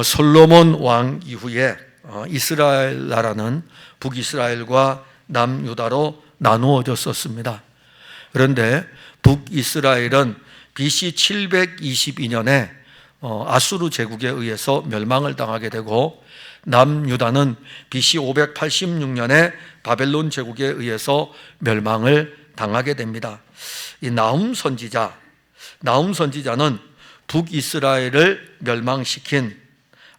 솔로몬 왕 이후에 이스라엘 나라는 북이스라엘과 남유다로 나누어졌었습니다. 그런데 북이스라엘은 BC 722년에 아수르 제국에 의해서 멸망을 당하게 되고, 남유다는 BC 586년에 바벨론 제국에 의해서 멸망을 당하게 됩니다. 이 나훔 선지자는 북이스라엘을 멸망시킨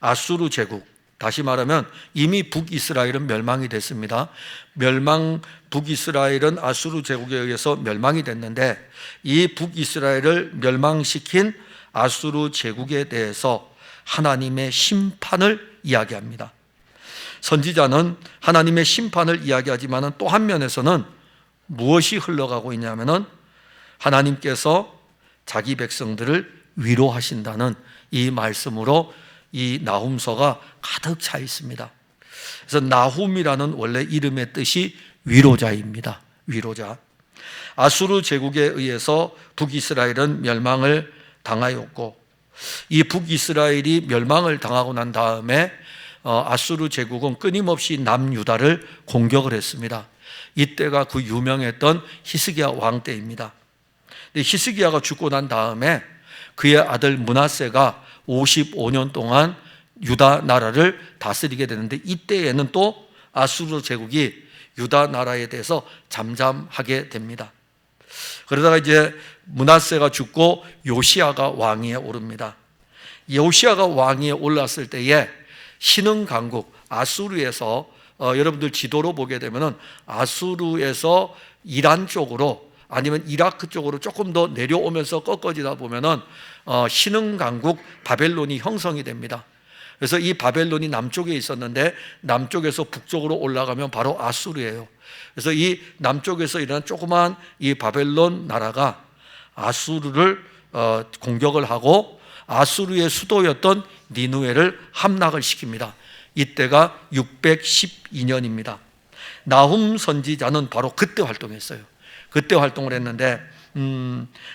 아수르 제국, 다시 말하면 이미 북이스라엘은 멸망이 됐습니다. 북이스라엘은 아수르 제국에 의해서 멸망이 됐는데, 이 북이스라엘을 멸망시킨 아수르 제국에 대해서 하나님의 심판을 이야기합니다. 선지자는 하나님의 심판을 이야기하지만 또 한 면에서는 무엇이 흘러가고 있냐면은 하나님께서 자기 백성들을 위로하신다는 이 말씀으로 이 나훔서가 가득 차 있습니다. 그래서 나훔이라는 원래 이름의 뜻이 위로자입니다. 위로자. 아수르 제국에 의해서 북이스라엘은 멸망을 당하였고, 이 북이스라엘이 멸망을 당하고 난 다음에 아수르 제국은 끊임없이 남유다를 공격을 했습니다. 이때가 그 유명했던 히스기야 왕 때입니다. 히스기야가 죽고 난 다음에 그의 아들 므낫세가 55년 동안 유다 나라를 다스리게 되는데, 이때에는 또 아수르 제국이 유다 나라에 대해서 잠잠하게 됩니다. 그러다가 이제 므낫세가 죽고 요시야가 왕위에 오릅니다. 요시야가 왕위에 올랐을 때에 신흥 강국 아수르에서 여러분들 지도로 보게 되면은 아수르에서 이란 쪽으로 아니면 이라크 쪽으로 조금 더 내려오면서 꺾어지다 보면은 신흥 강국 바벨론이 형성이 됩니다. 그래서 이 바벨론이 남쪽에 있었는데 남쪽에서 북쪽으로 올라가면 바로 아수르예요. 그래서 이 남쪽에서 일어난 조그만 이 바벨론 나라가 아수르를 공격을 하고 아수르의 수도였던 니느웨를 함락을 시킵니다. 이때가 612년입니다. 나훔 선지자는 바로 그때 활동했어요. 그때 활동을 했는데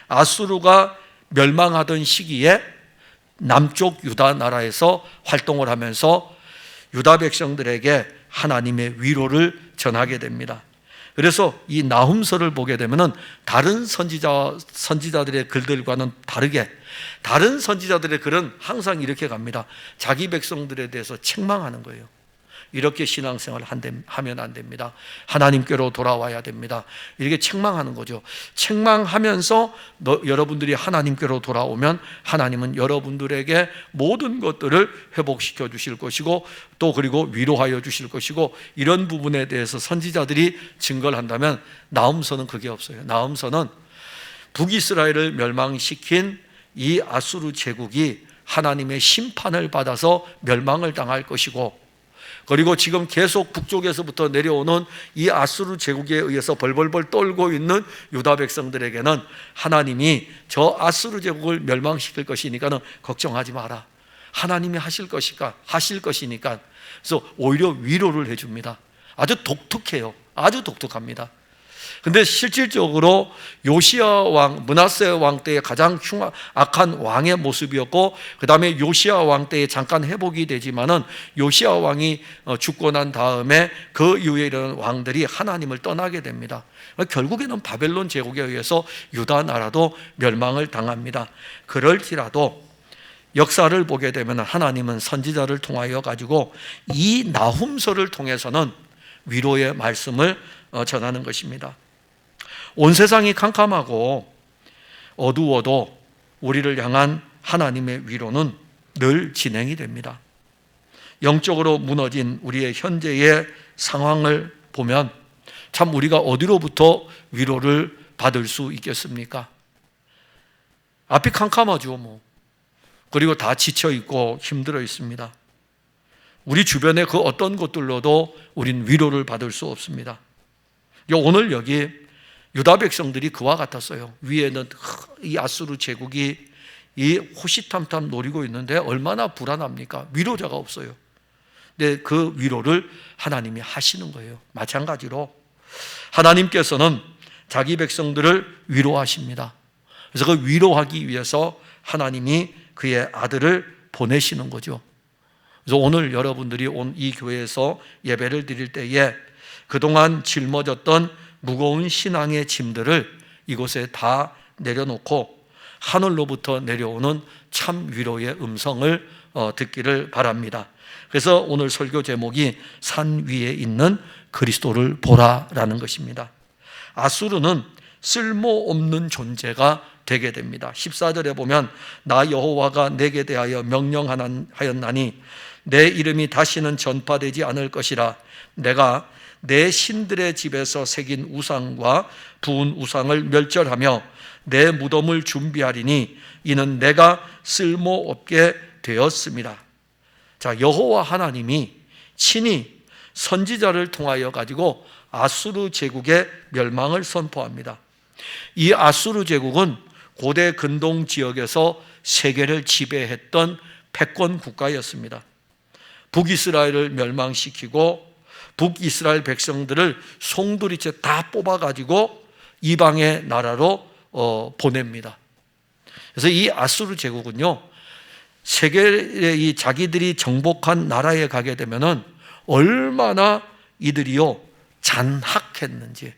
아수르가 멸망하던 시기에 남쪽 유다 나라에서 활동을 하면서 유다 백성들에게 하나님의 위로를 전하게 됩니다. 그래서 이 나훔서를 보게 되면은 다른 선지자들의 글들과는 다르게, 다른 선지자들의 글은 항상 이렇게 갑니다. 자기 백성들에 대해서 책망하는 거예요. 이렇게 신앙생활을 하면 안 됩니다. 하나님께로 돌아와야 됩니다. 이렇게 책망하는 거죠. 책망하면서 여러분들이 하나님께로 돌아오면 하나님은 여러분들에게 모든 것들을 회복시켜 주실 것이고, 또 그리고 위로하여 주실 것이고, 이런 부분에 대해서 선지자들이 증거를 한다면 나훔서는 그게 없어요. 나훔서는 북이스라엘을 멸망시킨 이 아수르 제국이 하나님의 심판을 받아서 멸망을 당할 것이고, 그리고 지금 계속 북쪽에서부터 내려오는 이 아수르 제국에 의해서 벌벌벌 떨고 있는 유다 백성들에게는 하나님이 저 아수르 제국을 멸망시킬 것이니까는 걱정하지 마라. 하나님이 하실 것이니까. 그래서 오히려 위로를 해줍니다. 아주 독특해요. 아주 독특합니다. 근데 실질적으로 요시야 왕, 므낫세 왕 때의 가장 악한 왕의 모습이었고, 그 다음에 요시야 왕 때에 잠깐 회복이 되지만은 요시야 왕이 죽고 난 다음에 그 이후에 이런 왕들이 하나님을 떠나게 됩니다. 결국에는 바벨론 제국에 의해서 유다 나라도 멸망을 당합니다. 그럴지라도 역사를 보게 되면 하나님은 선지자를 통하여 가지고 이 나훔서를 통해서는 위로의 말씀을 전하는 것입니다. 온 세상이 캄캄하고 어두워도 우리를 향한 하나님의 위로는 늘 진행이 됩니다. 영적으로 무너진 우리의 현재의 상황을 보면 참 우리가 어디로부터 위로를 받을 수 있겠습니까? 앞이 캄캄하죠, 뭐. 그리고 다 지쳐 있고 힘들어 있습니다. 우리 주변의 그 어떤 것들로도 우린 위로를 받을 수 없습니다. 오늘 여기 유다 백성들이 그와 같았어요. 위에는 이 아수르 제국이 이 호시탐탐 노리고 있는데 얼마나 불안합니까? 위로자가 없어요. 근데 그 위로를 하나님이 하시는 거예요. 마찬가지로 하나님께서는 자기 백성들을 위로하십니다. 그래서 그 위로하기 위해서 하나님이 그의 아들을 보내시는 거죠. 그래서 오늘 여러분들이 온 이 교회에서 예배를 드릴 때에 그동안 짊어졌던 무거운 신앙의 짐들을 이곳에 다 내려놓고 하늘로부터 내려오는 참 위로의 음성을 듣기를 바랍니다. 그래서 오늘 설교 제목이 산 위에 있는 그리스도를 보라라는 것입니다. 아수르는 쓸모없는 존재가 되게 됩니다. 14절에 보면 나 여호와가 내게 대하여 명령하였나니 내 이름이 다시는 전파되지 않을 것이라. 내가 내 신들의 집에서 새긴 우상과 부은 우상을 멸절하며 내 무덤을 준비하리니 이는 내가 쓸모없게 되었습니다. 자, 여호와 하나님이 친히 선지자를 통하여 가지고 아수르 제국의 멸망을 선포합니다. 이 아수르 제국은 고대 근동 지역에서 세계를 지배했던 패권 국가였습니다. 북이스라엘을 멸망시키고 북이스라엘 백성들을 송두리째 다 뽑아가지고 이방의 나라로 보냅니다. 그래서 이 아수르 제국은요, 세계의 이 자기들이 정복한 나라에 가게 되면은 얼마나 이들이요 잔악했는지,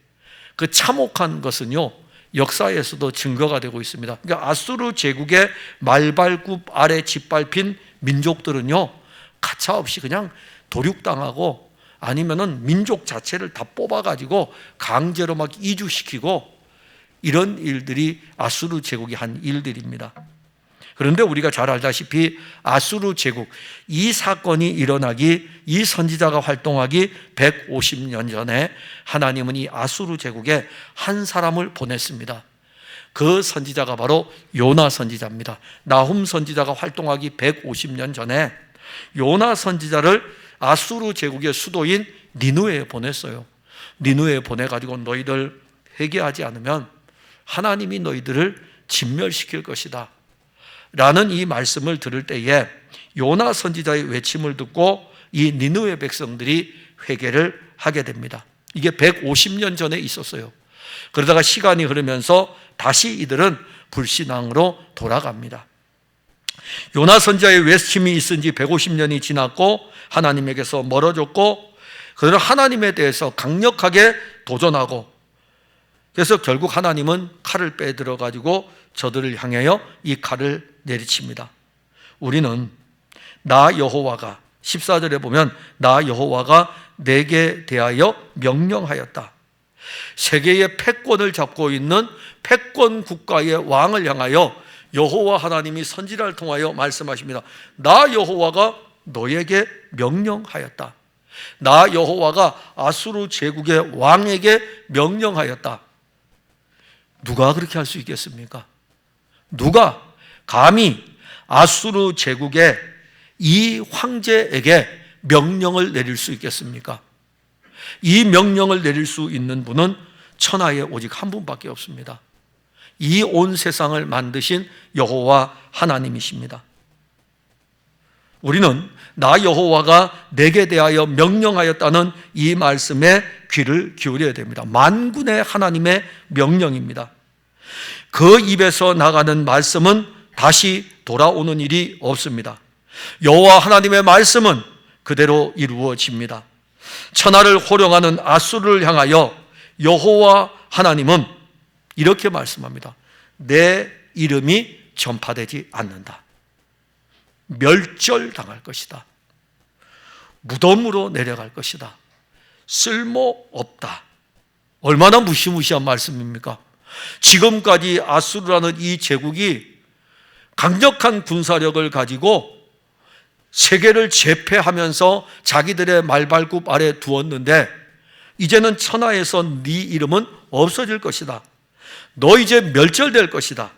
그 참혹한 것은요 역사에서도 증거가 되고 있습니다. 그러니까 아수르 제국의 말발굽 아래 짓밟힌 민족들은요 가차없이 그냥 도륙당하고 아니면은 민족 자체를 다 뽑아가지고 강제로 막 이주시키고 이런 일들이 아수르 제국이 한 일들입니다. 그런데 우리가 잘 알다시피 아수르 제국, 이 사건이 일어나기, 이 선지자가 활동하기 150년 전에 하나님은 이 아수르 제국에 한 사람을 보냈습니다. 그 선지자가 바로 요나 선지자입니다. 나훔 선지자가 활동하기 150년 전에 요나 선지자를 아수르 제국의 수도인 니느웨에 보냈어요. 니느웨에 보내가지고 너희들 회개하지 않으면 하나님이 너희들을 진멸시킬 것이다 라는 이 말씀을 들을 때에 요나 선지자의 외침을 듣고 이 니느웨 백성들이 회개를 하게 됩니다. 이게 150년 전에 있었어요. 그러다가 시간이 흐르면서 다시 이들은 불신앙으로 돌아갑니다. 요나 선지자의 외침이 있은 지 150년이 지났고 하나님에게서 멀어졌고 그들은 하나님에 대해서 강력하게 도전하고, 그래서 결국 하나님은 칼을 빼들어 가지고 저들을 향하여 이 칼을 내리칩니다. 우리는 나 여호와가, 14절에 보면 나 여호와가 내게 대하여 명령하였다. 세계의 패권을 잡고 있는 패권 국가의 왕을 향하여 여호와 하나님이 선지자를 통하여 말씀하십니다. 나 여호와가 너에게 명령하였다. 나 여호와가 아수르 제국의 왕에게 명령하였다. 누가 그렇게 할 수 있겠습니까? 누가 감히 아수르 제국의 이 황제에게 명령을 내릴 수 있겠습니까? 이 명령을 내릴 수 있는 분은 천하에 오직 한 분밖에 없습니다. 이 온 세상을 만드신 여호와 하나님이십니다. 우리는 나 여호와가 내게 대하여 명령하였다는 이 말씀에 귀를 기울여야 됩니다. 만군의 하나님의 명령입니다. 그 입에서 나가는 말씀은 다시 돌아오는 일이 없습니다. 여호와 하나님의 말씀은 그대로 이루어집니다. 천하를 호령하는 아수르를 향하여 여호와 하나님은 이렇게 말씀합니다. 내 이름이 전파되지 않는다. 멸절당할 것이다. 무덤으로 내려갈 것이다. 쓸모없다. 얼마나 무시무시한 말씀입니까? 지금까지 아수르라는 이 제국이 강력한 군사력을 가지고 세계를 제패하면서 자기들의 말발굽 아래 두었는데 이제는 천하에서 네 이름은 없어질 것이다. 너 이제 멸절될 것이다.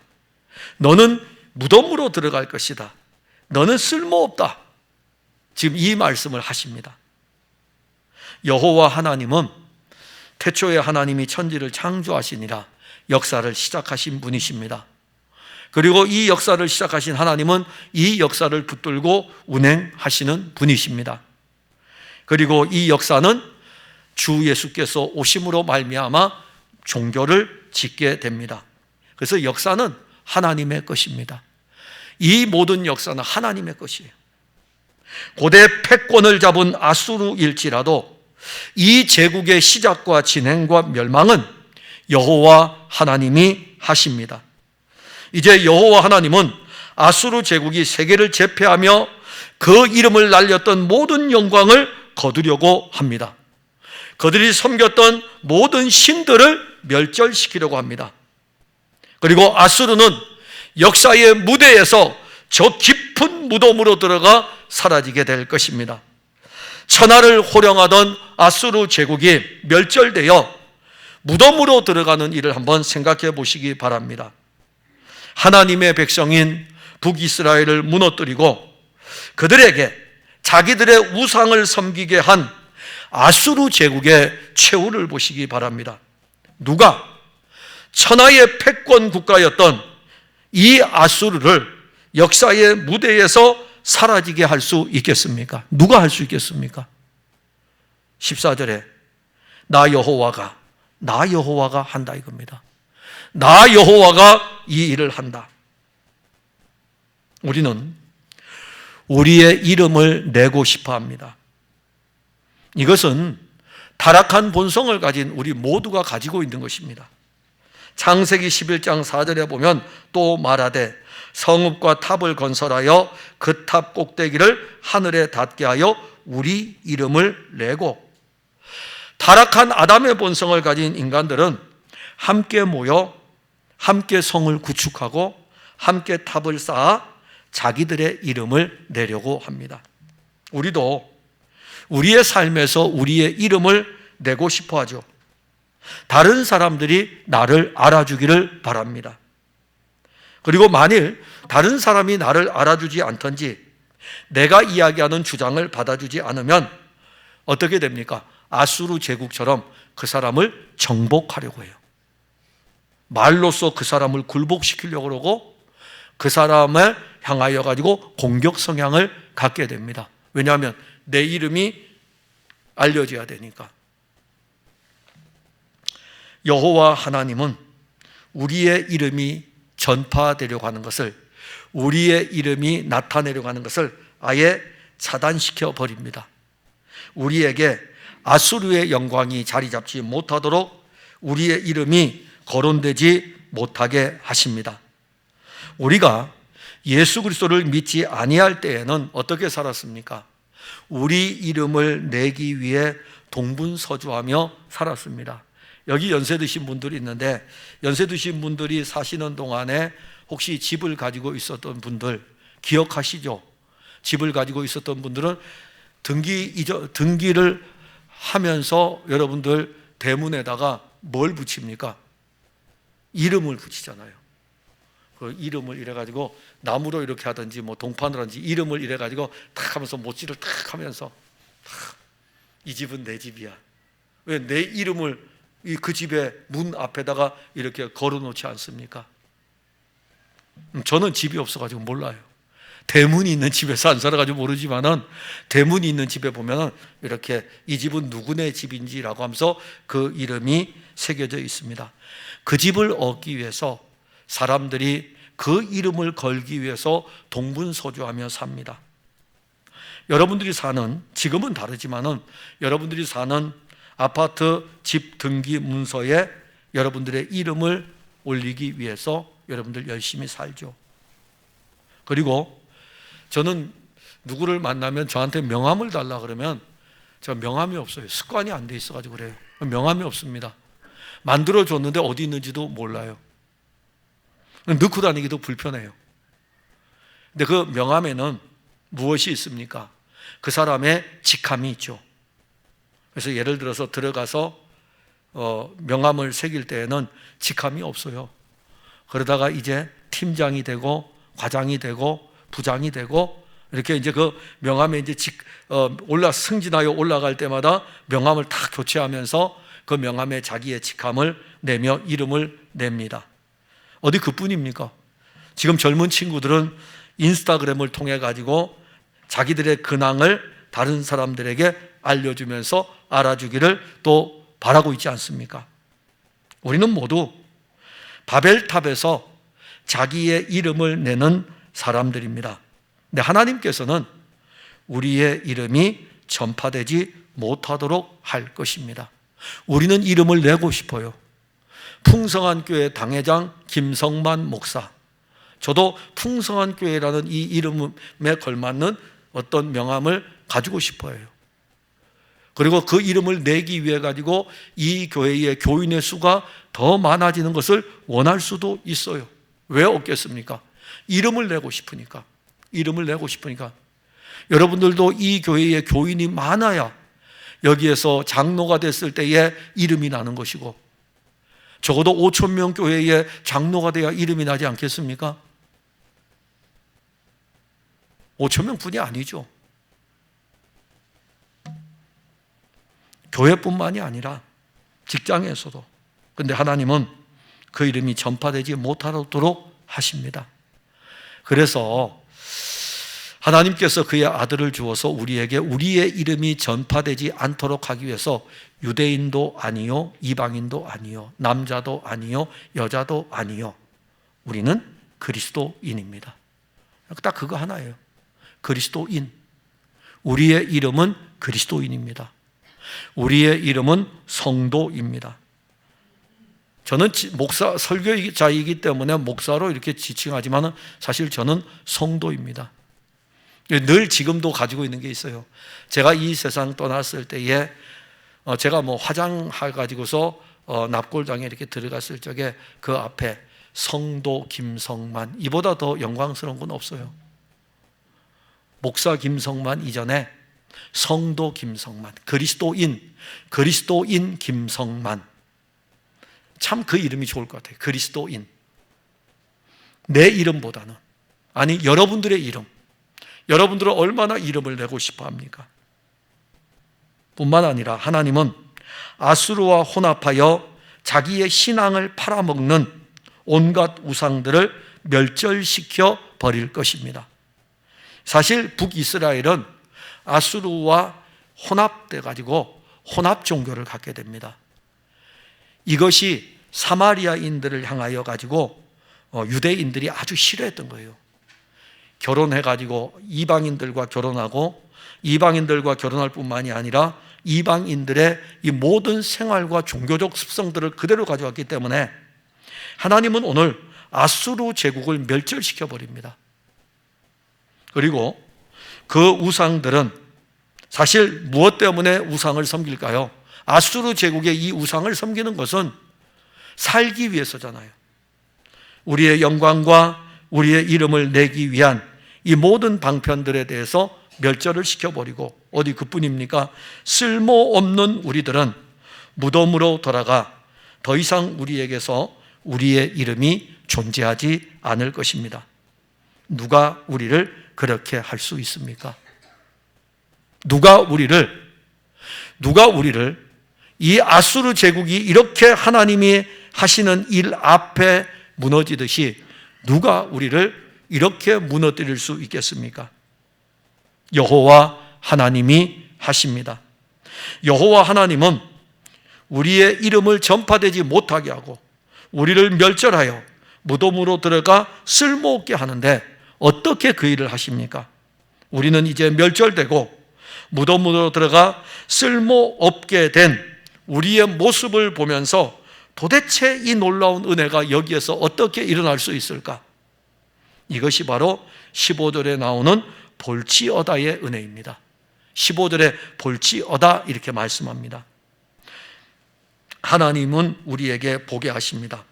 너는 무덤으로 들어갈 것이다. 너는 쓸모없다. 지금 이 말씀을 하십니다. 여호와 하나님은 태초에 하나님이 천지를 창조하시니라 역사를 시작하신 분이십니다. 그리고 이 역사를 시작하신 하나님은 이 역사를 붙들고 운행하시는 분이십니다. 그리고 이 역사는 주 예수께서 오심으로 말미암아 종교를 짓게 됩니다. 그래서 역사는 하나님의 것입니다. 이 모든 역사는 하나님의 것이에요. 고대 패권을 잡은 아수르일지라도 이 제국의 시작과 진행과 멸망은 여호와 하나님이 하십니다. 이제 여호와 하나님은 아수르 제국이 세계를 제패하며 그 이름을 날렸던 모든 영광을 거두려고 합니다. 그들이 섬겼던 모든 신들을 멸절시키려고 합니다. 그리고 아수르는 역사의 무대에서 저 깊은 무덤으로 들어가 사라지게 될 것입니다. 천하를 호령하던 아수르 제국이 멸절되어 무덤으로 들어가는 일을 한번 생각해 보시기 바랍니다. 하나님의 백성인 북이스라엘을 무너뜨리고 그들에게 자기들의 우상을 섬기게 한 아수르 제국의 최후를 보시기 바랍니다. 누가 천하의 패권 국가였던 이 아수르를 역사의 무대에서 사라지게 할 수 있겠습니까? 누가 할 수 있겠습니까? 14절에 나 여호와가 한다 이겁니다. 나 여호와가 이 일을 한다. 우리는 우리의 이름을 내고 싶어 합니다. 이것은 타락한 본성을 가진 우리 모두가 가지고 있는 것입니다. 창세기 11장 4절에 보면 또 말하되 성읍과 탑을 건설하여 그 탑 꼭대기를 하늘에 닿게 하여 우리 이름을 내고, 타락한 아담의 본성을 가진 인간들은 함께 모여 함께 성을 구축하고 함께 탑을 쌓아 자기들의 이름을 내려고 합니다. 우리도 우리의 삶에서 우리의 이름을 내고 싶어 하죠. 다른 사람들이 나를 알아주기를 바랍니다. 그리고 만일 다른 사람이 나를 알아주지 않던지 내가 이야기하는 주장을 받아주지 않으면 어떻게 됩니까? 아수르 제국처럼 그 사람을 정복하려고 해요. 말로써 그 사람을 굴복시키려고 그러고 그 사람을 향하여 가지고 공격 성향을 갖게 됩니다. 왜냐하면 내 이름이 알려져야 되니까. 여호와 하나님은 우리의 이름이 전파되려고 하는 것을, 우리의 이름이 나타내려고 하는 것을 아예 차단시켜 버립니다. 우리에게 아수르의 영광이 자리 잡지 못하도록 우리의 이름이 거론되지 못하게 하십니다. 우리가 예수 그리스도를 믿지 아니할 때에는 어떻게 살았습니까? 우리 이름을 내기 위해 동분서주하며 살았습니다. 여기 연세 드신 분들이 있는데, 연세 드신 분들이 사시는 동안에 혹시 집을 가지고 있었던 분들 기억하시죠? 집을 가지고 있었던 분들은 등기를 하면서 여러분들 대문에다가 뭘 붙입니까? 이름을 붙이잖아요. 그 이름을 이래가지고 나무로 이렇게 하든지 뭐 동판으로 하든지 이름을 이래가지고 탁 하면서 못질을 탁 하면서 이 집은 내 집이야. 왜 내 이름을 그 집의 문 앞에다가 이렇게 걸어놓지 않습니까? 저는 집이 없어가지고 몰라요. 대문이 있는 집에서 안 살아가지고 모르지만은 대문이 있는 집에 보면은 이렇게 이 집은 누구네 집인지라고 하면서 그 이름이 새겨져 있습니다. 그 집을 얻기 위해서 사람들이 그 이름을 걸기 위해서 동분서주하며 삽니다. 여러분들이 사는, 지금은 다르지만은 여러분들이 사는 아파트 집 등기 문서에 여러분들의 이름을 올리기 위해서 여러분들 열심히 살죠. 그리고 저는 누구를 만나면 저한테 명함을 달라 그러면 저 명함이 없어요. 습관이 안 돼 있어가지고 그래요. 명함이 없습니다. 만들어줬는데 어디 있는지도 몰라요. 넣고 다니기도 불편해요. 근데 그 명함에는 무엇이 있습니까? 그 사람의 직함이 있죠. 그래서 예를 들어서 들어가서 명함을 새길 때에는 직함이 없어요. 그러다가 이제 팀장이 되고 과장이 되고 부장이 되고 이렇게 이제 그 명함에 이제 승진하여 올라갈 때마다 명함을 다 교체하면서 그 명함에 자기의 직함을 내며 이름을 냅니다. 어디 그뿐입니까? 지금 젊은 친구들은 인스타그램을 통해 가지고 자기들의 근황을 다른 사람들에게 알려주면서 알아주기를 또 바라고 있지 않습니까? 우리는 모두 바벨탑에서 자기의 이름을 내는 사람들입니다. 근데 하나님께서는 우리의 이름이 전파되지 못하도록 할 것입니다. 우리는 이름을 내고 싶어요. 풍성한 교회 당회장 김성만 목사. 저도 풍성한 교회라는 이 이름에 걸맞는 어떤 명함을 가지고 싶어요. 그리고 그 이름을 내기 위해 가지고 이 교회의 교인의 수가 더 많아지는 것을 원할 수도 있어요. 왜 없겠습니까? 이름을 내고 싶으니까. 이름을 내고 싶으니까. 여러분들도 이 교회에 교인이 많아야 여기에서 장로가 됐을 때에 이름이 나는 것이고, 적어도 5,000명 교회에 장로가 돼야 이름이 나지 않겠습니까? 5,000명 뿐이 아니죠. 교회뿐만이 아니라 직장에서도. 그런데 하나님은 그 이름이 전파되지 못하도록 하십니다. 그래서 하나님께서 그의 아들을 주어서 우리에게 우리의 이름이 전파되지 않도록 하기 위해서 유대인도 아니요, 이방인도 아니요, 남자도 아니요, 여자도 아니요, 우리는 그리스도인입니다. 딱 그거 하나예요. 그리스도인. 우리의 이름은 그리스도인입니다. 우리의 이름은 성도입니다. 저는 목사, 설교자이기 때문에 목사로 이렇게 지칭하지만 사실 저는 성도입니다. 늘 지금도 가지고 있는 게 있어요. 제가 이 세상 떠났을 때에 제가 화장해가지고서 납골당에 이렇게 들어갔을 적에 그 앞에 성도 김성만, 이보다 더 영광스러운 건 없어요. 목사 김성만 이전에 성도 김성만, 그리스도인 김성만. 참 그 이름이 좋을 것 같아요. 그리스도인. 내 이름보다는, 아니 여러분들의 이름. 여러분들은 얼마나 이름을 내고 싶어 합니까? 뿐만 아니라 하나님은 아수르와 혼합하여 자기의 신앙을 팔아먹는 온갖 우상들을 멸절시켜 버릴 것입니다. 사실 북이스라엘은 아수르와 혼합돼 가지고 혼합 종교를 갖게 됩니다. 이것이 사마리아인들을 향하여 가지고 유대인들이 아주 싫어했던 거예요. 결혼해가지고 이방인들과 결혼하고, 이방인들과 결혼할 뿐만이 아니라 이방인들의 이 모든 생활과 종교적 습성들을 그대로 가져왔기 때문에 하나님은 오늘 아수르 제국을 멸절시켜 버립니다. 그리고 그 우상들은 사실 무엇 때문에 우상을 섬길까요? 아수르 제국의 이 우상을 섬기는 것은 살기 위해서잖아요. 우리의 영광과 우리의 이름을 내기 위한 이 모든 방편들에 대해서 멸절을 시켜버리고, 어디 그뿐입니까? 쓸모없는 우리들은 무덤으로 돌아가 더 이상 우리에게서 우리의 이름이 존재하지 않을 것입니다. 누가 우리를 그렇게 할 수 있습니까? 누가 우리를 이 아수르 제국이 이렇게 하나님이 하시는 일 앞에 무너지듯이 누가 우리를 이렇게 무너뜨릴 수 있겠습니까? 여호와 하나님이 하십니다. 여호와 하나님은 우리의 이름을 전파되지 못하게 하고 우리를 멸절하여 무덤으로 들어가 쓸모없게 하는데 어떻게 그 일을 하십니까? 우리는 이제 멸절되고 무덤으로 들어가 쓸모없게 된 우리의 모습을 보면서 도대체 이 놀라운 은혜가 여기에서 어떻게 일어날 수 있을까? 이것이 바로 15절에 나오는 볼지어다의 은혜입니다. 15절에 볼지어다 이렇게 말씀합니다. 하나님은 우리에게 보게 하십니다.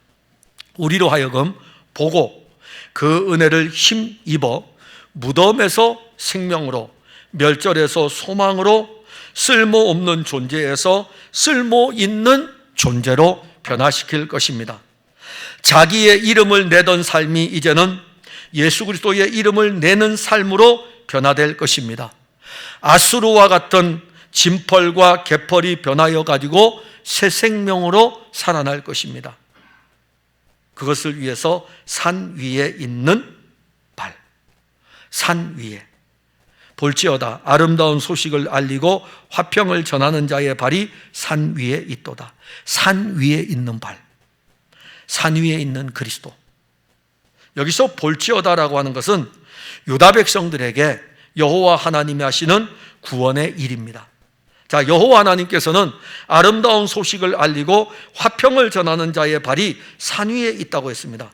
우리로 하여금 보고 그 은혜를 힘입어 무덤에서 생명으로, 멸절에서 소망으로, 쓸모없는 존재에서 쓸모있는 존재로 변화시킬 것입니다. 자기의 이름을 내던 삶이 이제는 예수 그리스도의 이름을 내는 삶으로 변화될 것입니다. 아수르와 같은 진펄과 개펄이 변하여 가지고 새 생명으로 살아날 것입니다. 그것을 위해서 산 위에 있는 발, 산 위에 볼지어다 아름다운 소식을 알리고 화평을 전하는 자의 발이 산 위에 있도다. 산 위에 있는 발, 산 위에 있는 그리스도. 여기서 볼지어다라고 하는 것은 유다 백성들에게 여호와 하나님이 하시는 구원의 일입니다. 자, 여호와 하나님께서는 아름다운 소식을 알리고 화평을 전하는 자의 발이 산 위에 있다고 했습니다.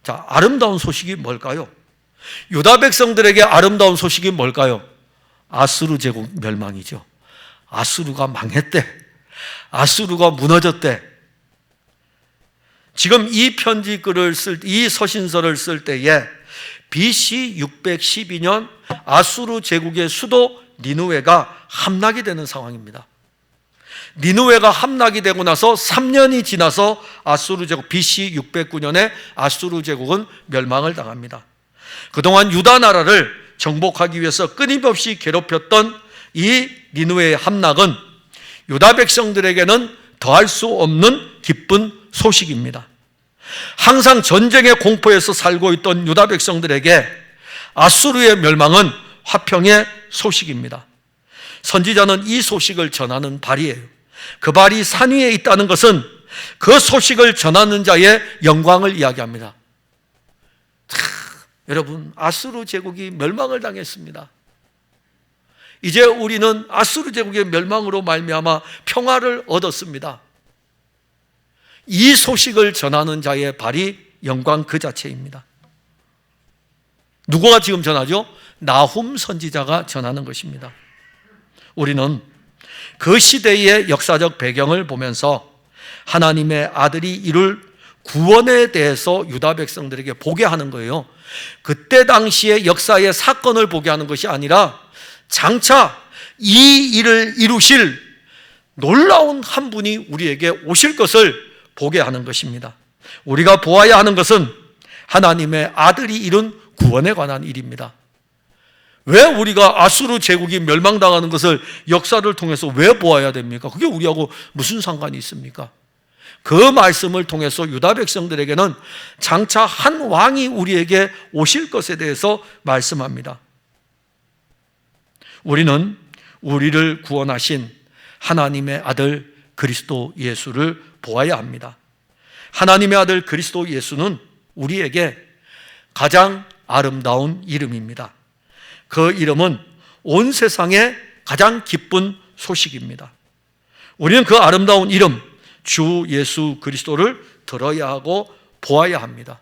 자, 아름다운 소식이 뭘까요? 유다 백성들에게 아름다운 소식이 뭘까요? 아수르 제국 멸망이죠. 아수르가 망했대. 아수르가 무너졌대. 지금 이 편지글을 이 서신서를 쓸 때에 BC 612년 아수르 제국의 수도 니느웨가 함락이 되는 상황입니다. 니느웨가 함락이 되고 나서 3년이 지나서 아수르 제국 BC 609년에 아수르 제국은 멸망을 당합니다. 그동안 유다 나라를 정복하기 위해서 끊임없이 괴롭혔던 이 니느웨의 함락은 유다 백성들에게는 더할 수 없는 기쁜 소식입니다. 항상 전쟁의 공포에서 살고 있던 유다 백성들에게 아수르의 멸망은 화평의 소식입니다. 선지자는 이 소식을 전하는 발이에요. 그 발이 산 위에 있다는 것은 그 소식을 전하는 자의 영광을 이야기합니다. 여러분, 아수르 제국이 멸망을 당했습니다. 이제 우리는 아수르 제국의 멸망으로 말미암아 평화를 얻었습니다. 이 소식을 전하는 자의 발이 영광 그 자체입니다. 누구가 지금 전하죠? 나훔 선지자가 전하는 것입니다. 우리는 그 시대의 역사적 배경을 보면서 하나님의 아들이 이룰 구원에 대해서 유다 백성들에게 보게 하는 거예요. 그때 당시의 역사의 사건을 보게 하는 것이 아니라 장차 이 일을 이루실 놀라운 한 분이 우리에게 오실 것을 보게 하는 것입니다. 우리가 보아야 하는 것은 하나님의 아들이 이룬 구원에 관한 일입니다. 왜 우리가 아수르 제국이 멸망당하는 것을 역사를 통해서 왜 보아야 됩니까? 그게 우리하고 무슨 상관이 있습니까? 그 말씀을 통해서 유다 백성들에게는 장차 한 왕이 우리에게 오실 것에 대해서 말씀합니다. 우리는 우리를 구원하신 하나님의 아들 그리스도 예수를 보아야 합니다. 하나님의 아들 그리스도 예수는 우리에게 가장 아름다운 이름입니다. 그 이름은 온 세상의 가장 기쁜 소식입니다. 우리는 그 아름다운 이름 주 예수 그리스도를 들어야 하고 보아야 합니다.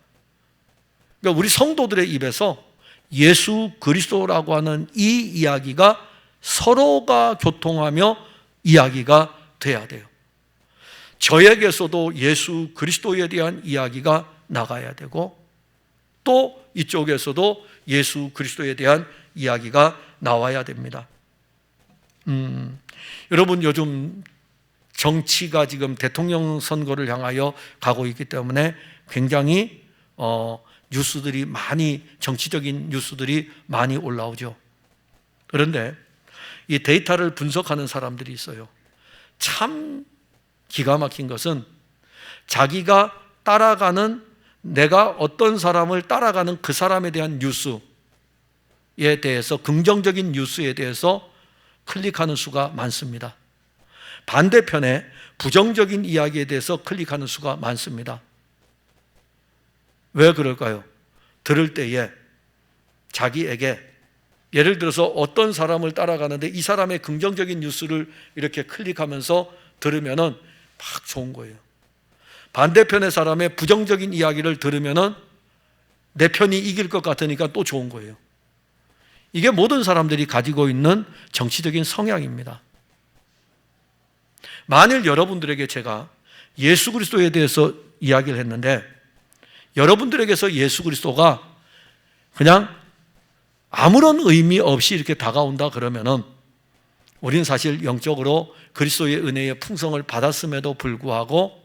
그러니까 우리 성도들의 입에서 예수 그리스도라고 하는 이 이야기가 서로가 교통하며 이야기가 돼야 돼요. 저에게서도 예수 그리스도에 대한 이야기가 나가야 되고 또 이쪽에서도 예수 그리스도에 대한 이야기가 나와야 됩니다. 여러분, 요즘 정치가 지금 대통령 선거를 향하여 가고 있기 때문에 굉장히 뉴스들이 많이, 정치적인 뉴스들이 많이 올라오죠. 그런데 이 데이터를 분석하는 사람들이 있어요. 참 기가 막힌 것은 자기가 따라가는, 내가 어떤 사람을 따라가는 그 사람에 대한 뉴스에 대해서, 긍정적인 뉴스에 대해서 클릭하는 수가 많습니다. 반대편에 부정적인 이야기에 대해서 클릭하는 수가 많습니다. 왜 그럴까요? 들을 때에 자기에게, 예를 들어서 어떤 사람을 따라가는데 이 사람의 긍정적인 뉴스를 이렇게 클릭하면서 들으면은 막 좋은 거예요. 반대편의 사람의 부정적인 이야기를 들으면은 내 편이 이길 것 같으니까 또 좋은 거예요. 이게 모든 사람들이 가지고 있는 정치적인 성향입니다. 만일 여러분들에게 제가 예수 그리스도에 대해서 이야기를 했는데 여러분들에게서 예수 그리스도가 그냥 아무런 의미 없이 이렇게 다가온다 그러면은 우리는 사실 영적으로 그리스도의 은혜의 풍성을 받았음에도 불구하고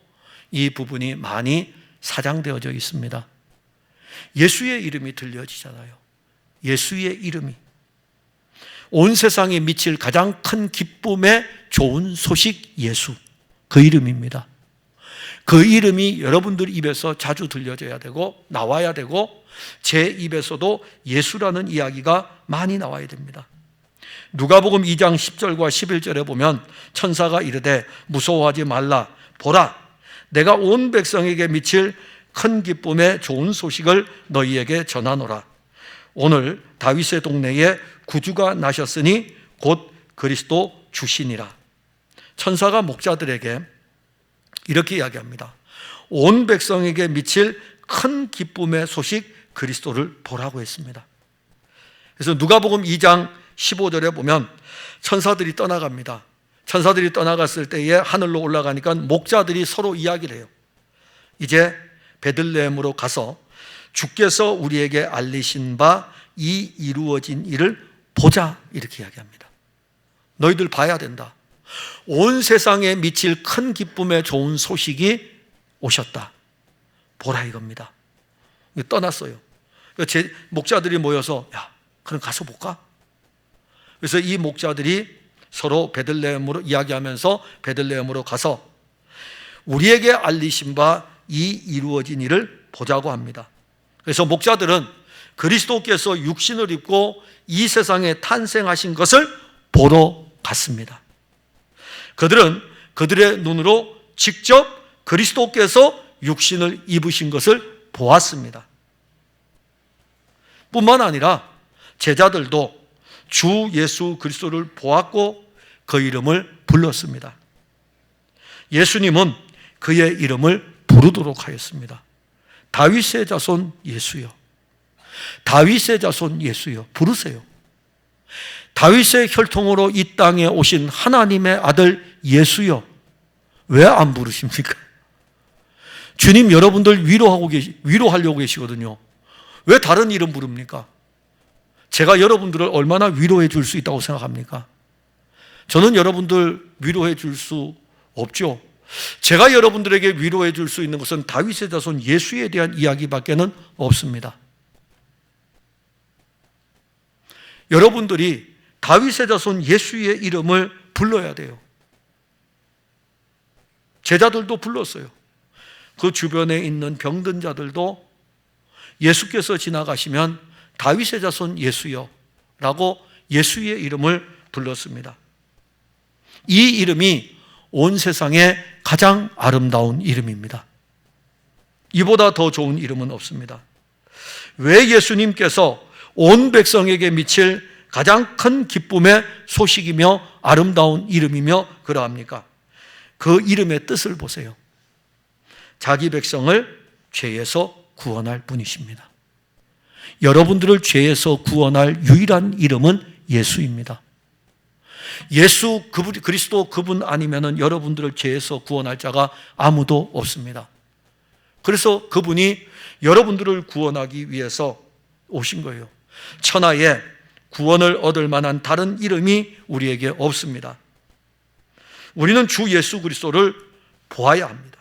이 부분이 많이 사장되어져 있습니다. 예수의 이름이 들려지잖아요. 예수의 이름이 온 세상에 미칠 가장 큰 기쁨의 좋은 소식, 예수, 그 이름입니다. 그 이름이 여러분들 입에서 자주 들려져야 되고 나와야 되고 제 입에서도 예수라는 이야기가 많이 나와야 됩니다. 누가복음 2장 10절과 11절에 보면 천사가 이르되 무서워하지 말라, 보라 내가 온 백성에게 미칠 큰 기쁨의 좋은 소식을 너희에게 전하노라. 오늘 다윗의 동네에 구주가 나셨으니 곧 그리스도 주시니라. 천사가 목자들에게 이렇게 이야기합니다. 온 백성에게 미칠 큰 기쁨의 소식 그리스도를 보라고 했습니다. 그래서 누가복음 2장 15절에 보면 천사들이 떠나갑니다. 천사들이 떠나갔을 때에 하늘로 올라가니까 목자들이 서로 이야기를 해요. 이제 베들레헴으로 가서 주께서 우리에게 알리신 바 이 이루어진 일을 보자, 이렇게 이야기합니다. 너희들 봐야 된다. 온 세상에 미칠 큰 기쁨의 좋은 소식이 오셨다. 보라 이겁니다. 떠났어요. 제 목자들이 모여서 야, 그럼 가서 볼까? 그래서 이 목자들이 서로 베들레헴으로 이야기하면서 베들레헴으로 가서 우리에게 알리신 바 이 이루어진 일을 보자고 합니다. 그래서 목자들은 그리스도께서 육신을 입고 이 세상에 탄생하신 것을 보러 갔습니다. 그들은 그들의 눈으로 직접 그리스도께서 육신을 입으신 것을 보았습니다. 뿐만 아니라 제자들도 주 예수 그리스도를 보았고 그 이름을 불렀습니다. 예수님은 그의 이름을 부르도록 하였습니다. 다윗의 자손 예수여, 다윗의 자손 예수여, 부르세요. 다윗의 혈통으로 이 땅에 오신 하나님의 아들 예수여, 왜 안 부르십니까? 주님 여러분들 위로하려고 계시거든요. 왜 다른 이름 부릅니까? 제가 여러분들을 얼마나 위로해 줄 수 있다고 생각합니까? 저는 여러분들 위로해 줄 수 없죠. 제가 여러분들에게 위로해 줄 수 있는 것은 다윗의 자손 예수에 대한 이야기밖에는 없습니다. 여러분들이 다윗의 자손 예수의 이름을 불러야 돼요. 제자들도 불렀어요. 그 주변에 있는 병든 자들도 예수께서 지나가시면 다윗의 자손 예수여 라고 예수의 이름을 불렀습니다. 이 이름이 온 세상에 가장 아름다운 이름입니다. 이보다 더 좋은 이름은 없습니다. 왜 예수님께서 온 백성에게 미칠 가장 큰 기쁨의 소식이며 아름다운 이름이며 그러합니까? 그 이름의 뜻을 보세요. 자기 백성을 죄에서 구원할 분이십니다. 여러분들을 죄에서 구원할 유일한 이름은 예수입니다. 예수 그리스도 그분 아니면은 여러분들을 죄에서 구원할 자가 아무도 없습니다. 그래서 그분이 여러분들을 구원하기 위해서 오신 거예요. 천하에 구원을 얻을 만한 다른 이름이 우리에게 없습니다. 우리는 주 예수 그리스도를 보아야 합니다.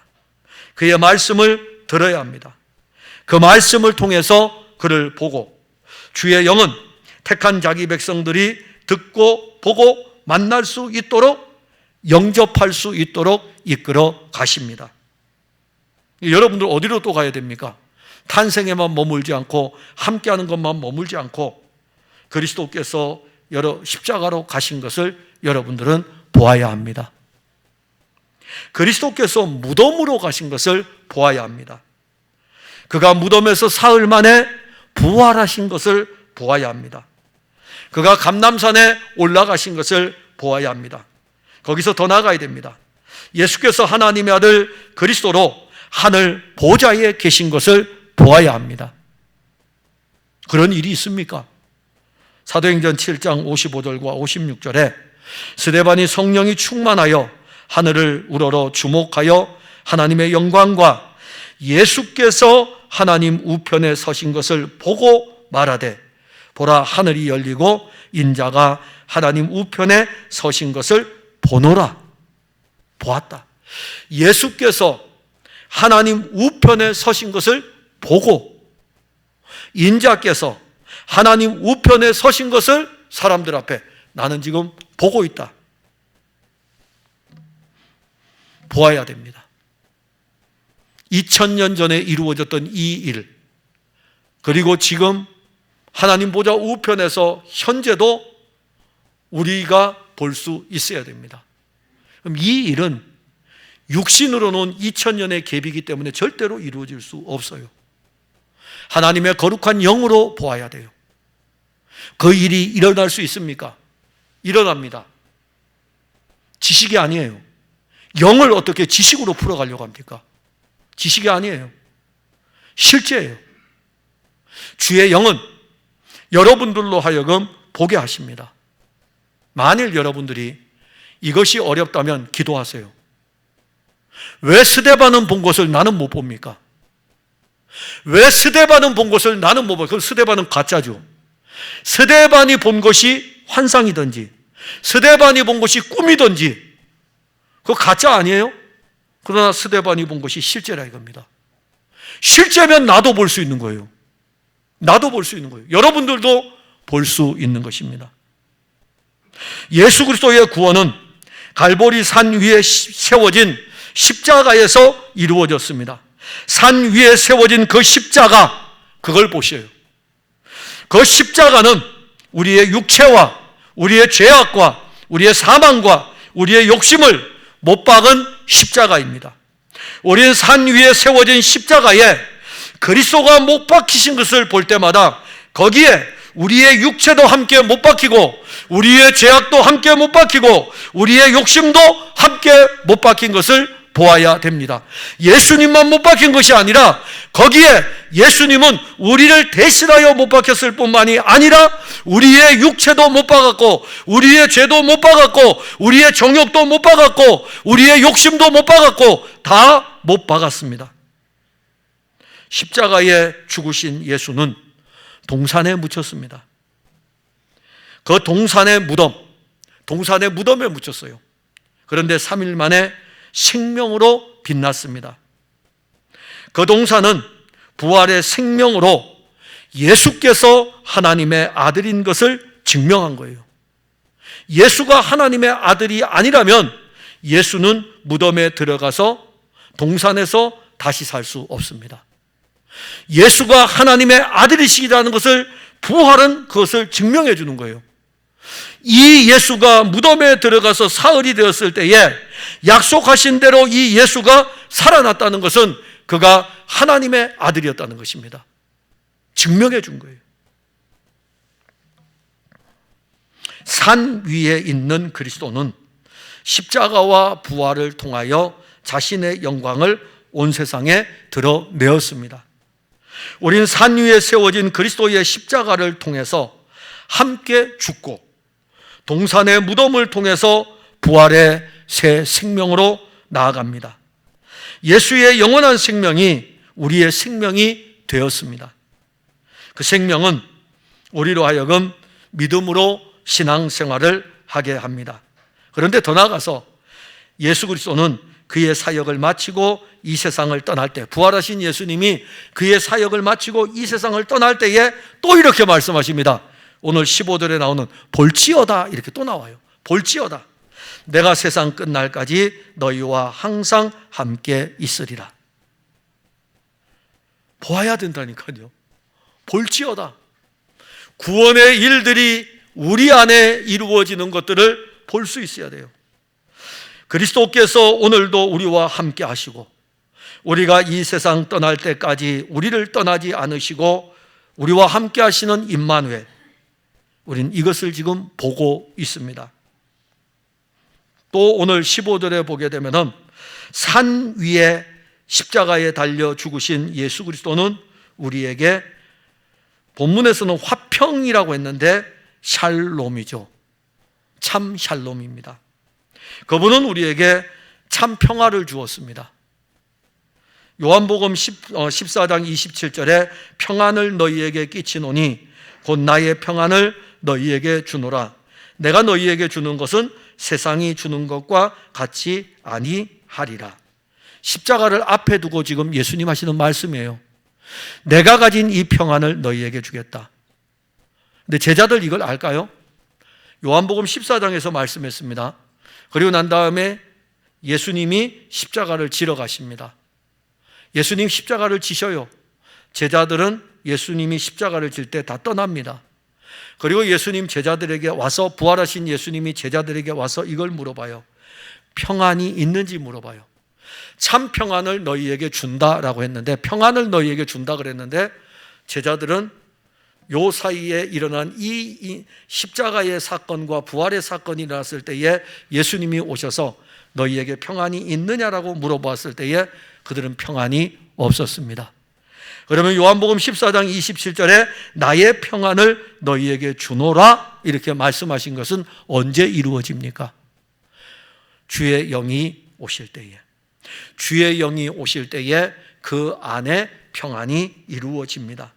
그의 말씀을 들어야 합니다. 그 말씀을 통해서 그를 보고 주의 영은 택한 자기 백성들이 듣고 보고 만날 수 있도록 영접할 수 있도록 이끌어 가십니다. 여러분들 어디로 또 가야 됩니까? 탄생에만 머물지 않고 함께하는 것만 머물지 않고 그리스도께서 십자가로 가신 것을 여러분들은 보아야 합니다. 그리스도께서 무덤으로 가신 것을 보아야 합니다. 그가 무덤에서 사흘 만에 부활하신 것을 보아야 합니다. 그가 감람산에 올라가신 것을 보아야 합니다. 거기서 더 나아가야 됩니다. 예수께서 하나님의 아들 그리스도로 하늘 보좌에 계신 것을 보아야 합니다. 그런 일이 있습니까? 사도행전 7장 55절과 56절에 스데반이 성령이 충만하여 하늘을 우러러 주목하여 하나님의 영광과 예수께서 하나님 우편에 서신 것을 보고 말하되 보라 하늘이 열리고 인자가 하나님 우편에 서신 것을 보노라. 보았다. 예수께서 하나님 우편에 서신 것을 보고 인자께서 하나님 우편에 서신 것을 사람들 앞에 나는 지금 보고 있다. 보아야 됩니다. 2000년 전에 이루어졌던 이 일, 그리고 지금 하나님 보좌 우편에서 현재도 우리가 볼 수 있어야 됩니다. 그럼 이 일은 육신으로는 2000년의 계비이기 때문에 절대로 이루어질 수 없어요. 하나님의 거룩한 영으로 보아야 돼요. 그 일이 일어날 수 있습니까? 일어납니다. 지식이 아니에요. 영을 어떻게 지식으로 풀어가려고 합니까? 지식이 아니에요. 실제예요. 주의 영은 여러분들로 하여금 보게 하십니다. 만일 여러분들이 이것이 어렵다면 기도하세요. 왜 스데반은 본 것을 나는 못 봅니까? 왜 스데반은 본 것을 나는 못 봅니까? 그럼 스데반은 가짜죠. 스데반이 본 것이 환상이든지 스데반이 본 것이 꿈이든지 그거 가짜 아니에요? 그러나 스데반이 본 것이 실제라 이겁니다. 실제면 나도 볼 수 있는 거예요. 나도 볼 수 있는 거예요. 여러분들도 볼 수 있는 것입니다. 예수 그리스도의 구원은 갈보리 산 위에 세워진 십자가에서 이루어졌습니다. 산 위에 세워진 그 십자가, 그걸 보셔요. 그 십자가는 우리의 육체와 우리의 죄악과 우리의 사망과 우리의 욕심을 못 박은 십자가입니다. 우리는 산 위에 세워진 십자가에 그리스도가 못 박히신 것을 볼 때마다 거기에 우리의 육체도 함께 못 박히고 우리의 죄악도 함께 못 박히고 우리의 욕심도 함께 못 박힌 것을 보아야 됩니다. 예수님만 못 박힌 것이 아니라 거기에 예수님은 우리를 대신하여 못 박혔을 뿐만이 아니라 우리의 육체도 못 박았고 우리의 죄도 못 박았고 우리의 정욕도 못 박았고 우리의 욕심도 못 박았고 다 못 박았습니다. 십자가에 죽으신 예수는 동산에 묻혔습니다. 그 동산의 무덤에 묻혔어요. 그런데 3일 만에 생명으로 빛났습니다. 그 동산은 부활의 생명으로 예수께서 하나님의 아들인 것을 증명한 거예요. 예수가 하나님의 아들이 아니라면 예수는 무덤에 들어가서 동산에서 다시 살 수 없습니다. 예수가 하나님의 아들이시라는 것을 부활은 그것을 증명해 주는 거예요. 이 예수가 무덤에 들어가서 사흘이 되었을 때에 약속하신 대로 이 예수가 살아났다는 것은 그가 하나님의 아들이었다는 것입니다. 증명해 준 거예요. 산 위에 있는 그리스도는 십자가와 부활을 통하여 자신의 영광을 온 세상에 드러내었습니다. 우리는 산 위에 세워진 그리스도의 십자가를 통해서 함께 죽고 동산의 무덤을 통해서 부활의 새 생명으로 나아갑니다. 예수의 영원한 생명이 우리의 생명이 되었습니다. 그 생명은 우리로 하여금 믿음으로 신앙생활을 하게 합니다. 그런데 더 나아가서 예수 그리스도는 그의 사역을 마치고 이 세상을 떠날 때, 부활하신 예수님이 그의 사역을 마치고 이 세상을 떠날 때에 또 이렇게 말씀하십니다. 오늘 15절에 나오는 볼지어다, 이렇게 또 나와요. 볼지어다, 내가 세상 끝날까지 너희와 항상 함께 있으리라. 보아야 된다니까요. 볼지어다. 구원의 일들이 우리 안에 이루어지는 것들을 볼 수 있어야 돼요. 그리스도께서 오늘도 우리와 함께 하시고 우리가 이 세상 떠날 때까지 우리를 떠나지 않으시고 우리와 함께 하시는 임마누엘, 우리는 이것을 지금 보고 있습니다. 또 오늘 15절에 보게 되면은 산 위에 십자가에 달려 죽으신 예수 그리스도는 우리에게 본문에서는 화평이라고 했는데 샬롬이죠. 참 샬롬입니다. 그분은 우리에게 참 평화를 주었습니다. 요한복음 14장 27절에 평안을 너희에게 끼치노니 곧 나의 평안을 너희에게 주노라. 내가 너희에게 주는 것은 세상이 주는 것과 같이 아니하리라. 십자가를 앞에 두고 지금 예수님 하시는 말씀이에요. 내가 가진 이 평안을 너희에게 주겠다. 근데 제자들 이걸 알까요? 요한복음 14장에서 말씀했습니다. 그리고 난 다음에 예수님이 십자가를 지러 가십니다. 예수님 십자가를 지셔요. 제자들은 예수님이 십자가를 질 때 다 떠납니다. 그리고 예수님 제자들에게 와서, 부활하신 예수님이 제자들에게 와서 이걸 물어봐요. 평안이 있는지 물어봐요. 참 평안을 너희에게 준다라고 했는데, 평안을 너희에게 준다 그랬는데 제자들은 요 사이에 일어난 이 십자가의 사건과 부활의 사건이 일어났을 때에 예수님이 오셔서 너희에게 평안이 있느냐라고 물어보았을 때에 그들은 평안이 없었습니다. 그러면 요한복음 14장 27절에 나의 평안을 너희에게 주노라 이렇게 말씀하신 것은 언제 이루어집니까? 주의 영이 오실 때에, 주의 영이 오실 때에 그 안에 평안이 이루어집니다.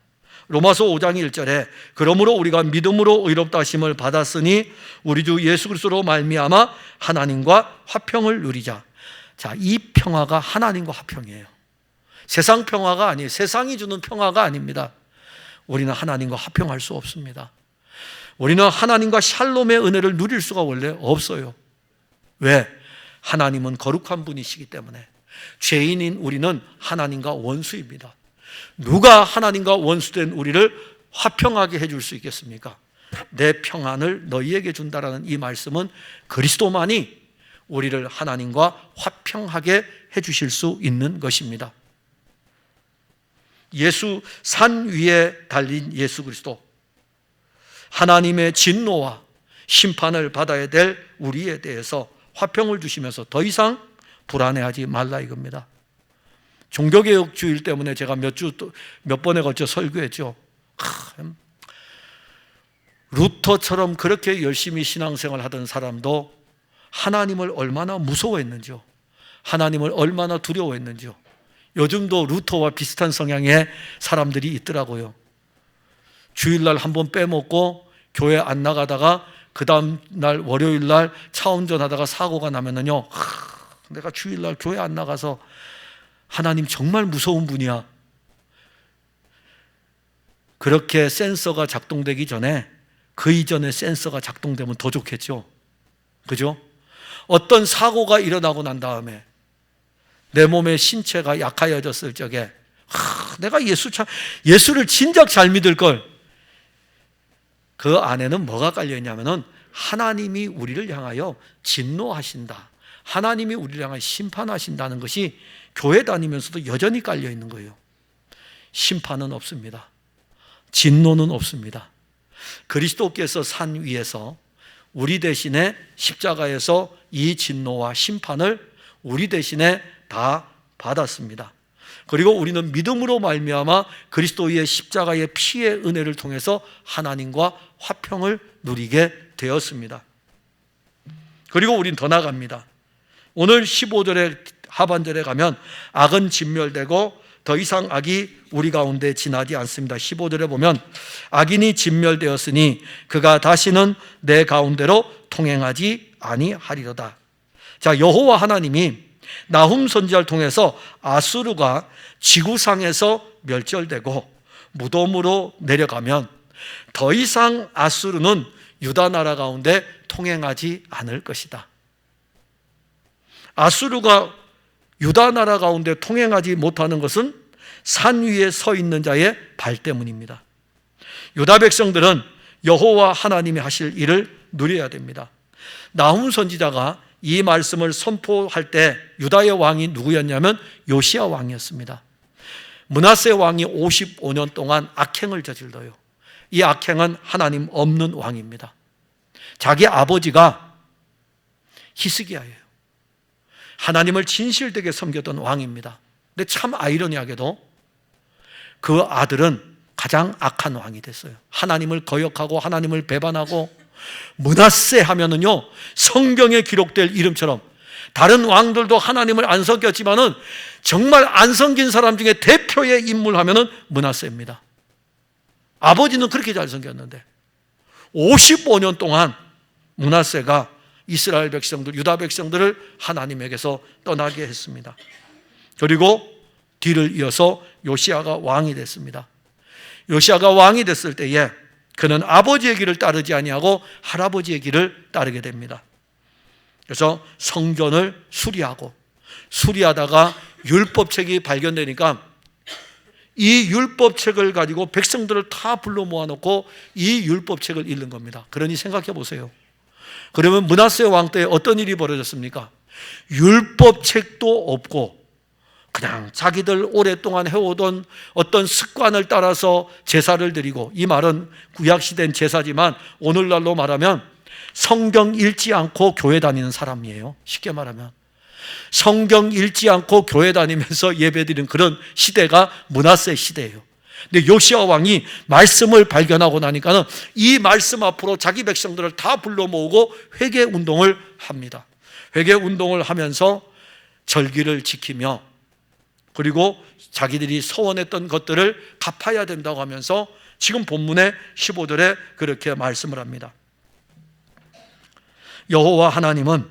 로마서 5장 1절에 그러므로 우리가 믿음으로 의롭다 하심을 받았으니 우리 주 예수 그리스도로 말미암아 하나님과 화평을 누리자. 자, 이 평화가 하나님과 화평이에요. 세상 평화가 아니에요. 세상이 주는 평화가 아닙니다. 우리는 하나님과 화평할 수 없습니다. 우리는 하나님과 샬롬의 은혜를 누릴 수가 원래 없어요. 왜? 하나님은 거룩한 분이시기 때문에. 죄인인 우리는 하나님과 원수입니다. 누가 하나님과 원수된 우리를 화평하게 해줄 수 있겠습니까? 내 평안을 너희에게 준다라는 이 말씀은 그리스도만이 우리를 하나님과 화평하게 해주실 수 있는 것입니다. 예수 산 위에 달린 예수 그리스도, 하나님의 진노와 심판을 받아야 될 우리에 대해서 화평을 주시면서 더 이상 불안해하지 말라 이겁니다. 종교개혁 주일 때문에 제가 몇 번에 걸쳐 설교했죠. 루터처럼 그렇게 열심히 신앙생활 하던 사람도 하나님을 얼마나 무서워했는지요. 하나님을 얼마나 두려워했는지요. 요즘도 루터와 비슷한 성향의 사람들이 있더라고요. 주일날 한번 빼먹고 교회 안 나가다가 그 다음 날 월요일날 차 운전하다가 사고가 나면은요, 내가 주일날 교회 안 나가서 하나님 정말 무서운 분이야. 그렇게 센서가 작동되기 전에 그 이전에 센서가 작동되면 더 좋겠죠. 그죠? 어떤 사고가 일어나고 난 다음에 내 몸의 신체가 약하여졌을 적에 내가 예수를 진작 잘 믿을 걸. 그 안에는 뭐가 깔려있냐면은 하나님이 우리를 향하여 진노하신다, 하나님이 우리를 향하여 심판하신다는 것이 교회 다니면서도 여전히 깔려있는 거예요. 심판은 없습니다. 진노는 없습니다. 그리스도께서 산 위에서 우리 대신에 십자가에서 이 진노와 심판을 우리 대신에 다 받았습니다. 그리고 우리는 믿음으로 말미암아 그리스도의 십자가의 피의 은혜를 통해서 하나님과 화평을 누리게 되었습니다. 그리고 우린 더 나갑니다. 오늘 15절의 하반절에 가면 악은 진멸되고 더 이상 악이 우리 가운데 지나지 않습니다. 15절에 보면 악인이 진멸되었으니 그가 다시는 내 가운데로 통행하지 아니하리로다. 자, 여호와 하나님이 나훔 선지자를 통해서 아수르가 지구상에서 멸절되고 무덤으로 내려가면 더 이상 아수르는 유다 나라 가운데 통행하지 않을 것이다. 아수르가 유다 나라 가운데 통행하지 못하는 것은 산 위에 서 있는 자의 발 때문입니다. 유다 백성들은 여호와 하나님이 하실 일을 누려야 됩니다. 나훔 선지자가 이 말씀을 선포할 때 유다의 왕이 누구였냐면 요시야 왕이었습니다. 므낫세 왕이 55년 동안 악행을 저질러요. 이 악행은 하나님 없는 왕입니다. 자기 아버지가 히스기야예요. 하나님을 진실되게 섬겼던 왕입니다. 근데 참 아이러니하게도 그 아들은 가장 악한 왕이 됐어요. 하나님을 거역하고 하나님을 배반하고, 므낫세 하면은요 성경에 기록될 이름처럼 다른 왕들도 하나님을 안 섬겼지만은 정말 안 섬긴 사람 중에 대표의 인물 하면은 므낫세입니다. 아버지는 그렇게 잘 섬겼는데 55년 동안 므낫세가 이스라엘 백성들, 유다 백성들을 하나님에게서 떠나게 했습니다. 그리고 뒤를 이어서 요시야가 왕이 됐습니다. 요시야가 왕이 됐을 때에 그는 아버지의 길을 따르지 아니하고 할아버지의 길을 따르게 됩니다. 그래서 성전을 수리하다가 율법책이 발견되니까 이 율법책을 가지고 백성들을 다 불러 모아놓고 이 율법책을 읽는 겁니다. 그러니 생각해 보세요. 그러면 므낫세 왕 때 어떤 일이 벌어졌습니까? 율법책도 없고 그냥 자기들 오랫동안 해오던 어떤 습관을 따라서 제사를 드리고, 이 말은 구약시대는 제사지만 오늘날로 말하면 성경 읽지 않고 교회 다니는 사람이에요. 쉽게 말하면 성경 읽지 않고 교회 다니면서 예배드리는 그런 시대가 므낫세 시대예요. 근데 요시야 왕이 말씀을 발견하고 나니까는 이 말씀 앞으로 자기 백성들을 다 불러 모으고 회개 운동을 합니다. 회개 운동을 하면서 절기를 지키며, 그리고 자기들이 소원했던 것들을 갚아야 된다고 하면서 지금 본문의 15절에 그렇게 말씀을 합니다. 여호와 하나님은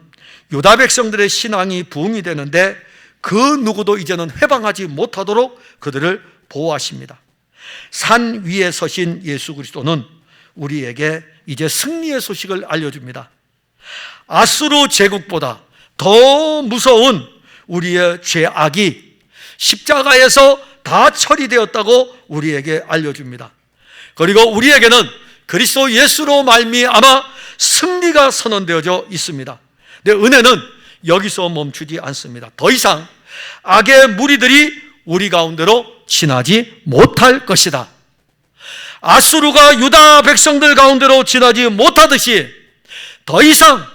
유다 백성들의 신앙이 부흥이 되는데 그 누구도 이제는 해방하지 못하도록 그들을 보호하십니다. 산 위에 서신 예수 그리스도는 우리에게 이제 승리의 소식을 알려줍니다. 아수르 제국보다 더 무서운 우리의 죄악이 십자가에서 다 처리되었다고 우리에게 알려줍니다. 그리고 우리에게는 그리스도 예수로 말미암아 승리가 선언되어져 있습니다. 근데 은혜는 여기서 멈추지 않습니다. 더 이상 악의 무리들이 우리 가운데로 지나지 못할 것이다. 아수르가 유다 백성들 가운데로 지나지 못하듯이 더 이상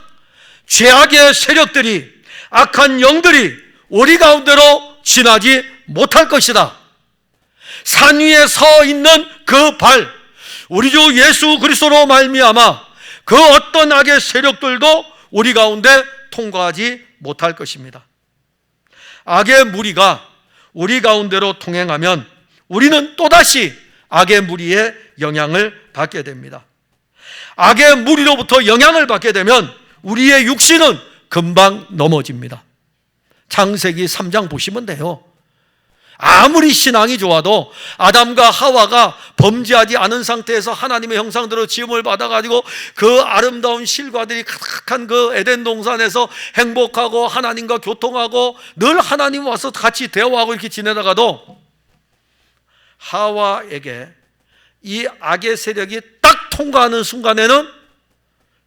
죄악의 세력들이, 악한 영들이 우리 가운데로 지나지 못할 것이다. 산 위에 서 있는 그 발, 우리 주 예수 그리스도로 말미암아 그 어떤 악의 세력들도 우리 가운데 통과하지 못할 것입니다. 악의 무리가 우리 가운데로 통행하면 우리는 또다시 악의 무리의 영향을 받게 됩니다. 악의 무리로부터 영향을 받게 되면 우리의 육신은 금방 넘어집니다. 창세기 3장 보시면 돼요. 아무리 신앙이 좋아도 아담과 하와가 범죄하지 않은 상태에서 하나님의 형상대로 지음을 받아가지고 그 아름다운 실과들이 가득한 그 에덴 동산에서 행복하고 하나님과 교통하고 늘 하나님 와서 같이 대화하고 이렇게 지내다가도 하와에게 이 악의 세력이 딱 통과하는 순간에는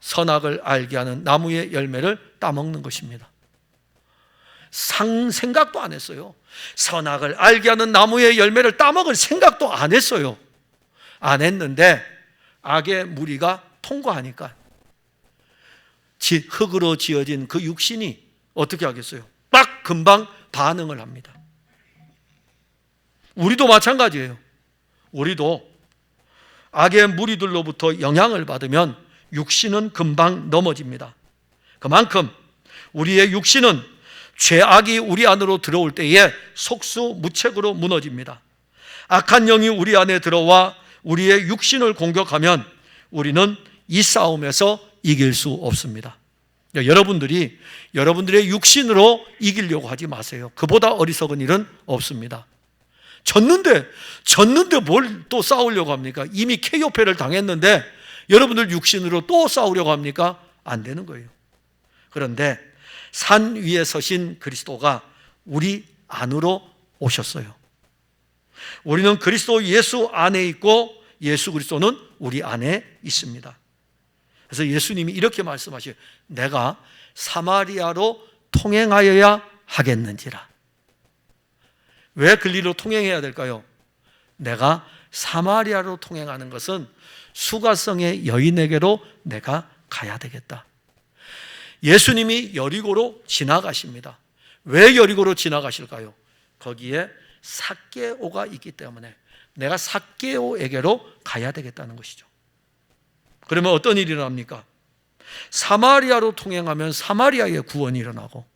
선악을 알게 하는 나무의 열매를 따먹는 것입니다. 생각도 안 했어요. 선악을 알게 하는 나무의 열매를 따먹을 생각도 안 했어요. 안 했는데 악의 무리가 통과하니까 흙으로 지어진 그 육신이 어떻게 하겠어요? 딱 금방 반응을 합니다. 우리도 마찬가지예요. 우리도 악의 무리들로부터 영향을 받으면 육신은 금방 넘어집니다. 그만큼 우리의 육신은 죄악이 우리 안으로 들어올 때에 속수무책으로 무너집니다. 악한 영이 우리 안에 들어와 우리의 육신을 공격하면 우리는 이 싸움에서 이길 수 없습니다. 여러분들이 여러분들의 육신으로 이기려고 하지 마세요. 그보다 어리석은 일은 없습니다. 졌는데 뭘 또 싸우려고 합니까? 이미 KO패를 당했는데 여러분들 육신으로 또 싸우려고 합니까? 안 되는 거예요. 그런데 산 위에 서신 그리스도가 우리 안으로 오셨어요. 우리는 그리스도 예수 안에 있고 예수 그리스도는 우리 안에 있습니다. 그래서 예수님이 이렇게 말씀하셔요. 내가 사마리아로 통행하여야 하겠는지라. 왜 글리로 통행해야 될까요? 내가 사마리아로 통행하는 것은 수가성의 여인에게로 내가 가야 되겠다. 예수님이 여리고로 지나가십니다. 왜 여리고로 지나가실까요? 거기에 삭개오가 있기 때문에 내가 삭개오에게로 가야 되겠다는 것이죠. 그러면 어떤 일이 일어납니까? 사마리아로 통행하면 사마리아의 구원이 일어나고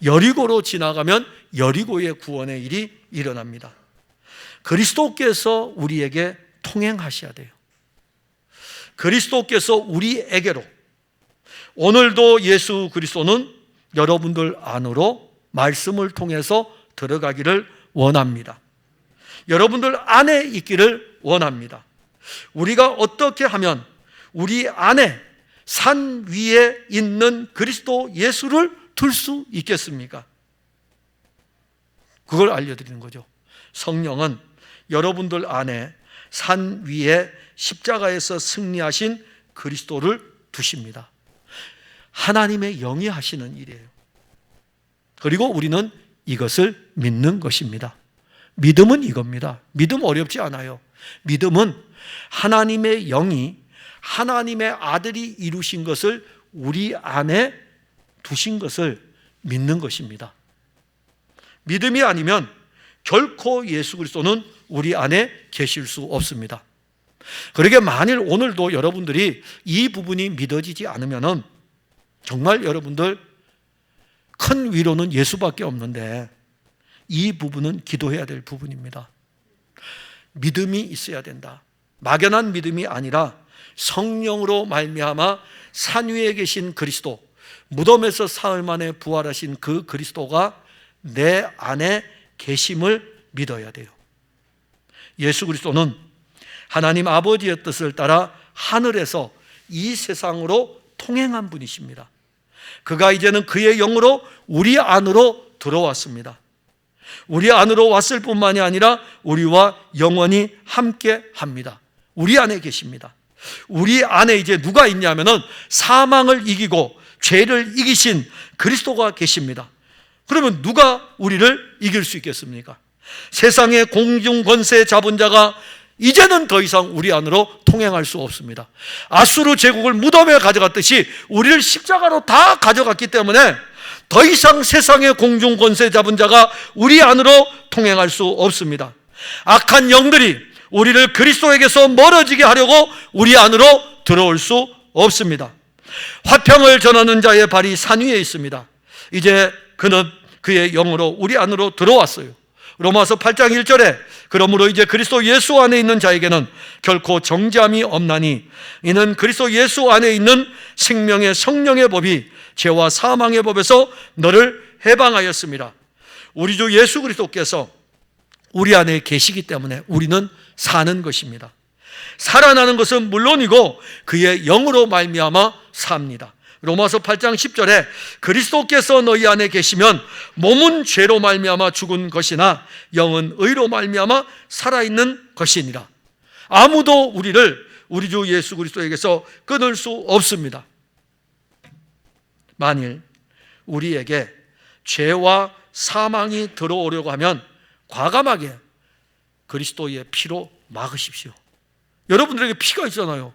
여리고로 지나가면 여리고의 구원의 일이 일어납니다. 그리스도께서 우리에게 통행하셔야 돼요. 그리스도께서 우리에게로, 오늘도 예수 그리스도는 여러분들 안으로 말씀을 통해서 들어가기를 원합니다. 여러분들 안에 있기를 원합니다. 우리가 어떻게 하면 우리 안에 산 위에 있는 그리스도 예수를 둘 수 있겠습니까? 그걸 알려드리는 거죠. 성령은 여러분들 안에 산 위에 십자가에서 승리하신 그리스도를 두십니다. 하나님의 영이 하시는 일이에요. 그리고 우리는 이것을 믿는 것입니다. 믿음은 이겁니다. 믿음 어렵지 않아요. 믿음은 하나님의 영이 하나님의 아들이 이루신 것을 우리 안에 두신 것을 믿는 것입니다. 믿음이 아니면 결코 예수 그리스도는 우리 안에 계실 수 없습니다. 그러게 만일 오늘도 여러분들이 이 부분이 믿어지지 않으면 정말 여러분들 큰 위로는 예수밖에 없는데 이 부분은 기도해야 될 부분입니다. 믿음이 있어야 된다. 막연한 믿음이 아니라 성령으로 말미암아 산 위에 계신 그리스도, 무덤에서 사흘 만에 부활하신 그 그리스도가 내 안에 계심을 믿어야 돼요. 예수 그리스도는 하나님 아버지의 뜻을 따라 하늘에서 이 세상으로 통행한 분이십니다. 그가 이제는 그의 영으로 우리 안으로 들어왔습니다. 우리 안으로 왔을 뿐만이 아니라 우리와 영원히 함께 합니다. 우리 안에 계십니다. 우리 안에 이제 누가 있냐면은 사망을 이기고 죄를 이기신 그리스도가 계십니다. 그러면 누가 우리를 이길 수 있겠습니까? 세상의 공중 권세 잡은 자가 이제는 더 이상 우리 안으로 통행할 수 없습니다. 아수르 제국을 무덤에 가져갔듯이 우리를 십자가로 다 가져갔기 때문에 더 이상 세상의 공중 권세 잡은 자가 우리 안으로 통행할 수 없습니다. 악한 영들이 우리를 그리스도에게서 멀어지게 하려고 우리 안으로 들어올 수 없습니다. 화평을 전하는 자의 발이 산 위에 있습니다. 이제 그는 그의 영으로 우리 안으로 들어왔어요. 로마서 8장 1절에 그러므로 이제 그리스도 예수 안에 있는 자에게는 결코 정죄함이 없나니 이는 그리스도 예수 안에 있는 생명의 성령의 법이 죄와 사망의 법에서 너를 해방하였습니다. 우리 주 예수 그리스도께서 우리 안에 계시기 때문에 우리는 사는 것입니다. 살아나는 것은 물론이고 그의 영으로 말미암아 삽니다. 로마서 8장 10절에 그리스도께서 너희 안에 계시면 몸은 죄로 말미암아 죽은 것이나 영은 의로 말미암아 살아있는 것이니라. 아무도 우리를 우리 주 예수 그리스도에게서 끊을 수 없습니다. 만일 우리에게 죄와 사망이 들어오려고 하면 과감하게 그리스도의 피로 막으십시오. 여러분들에게 피가 있잖아요.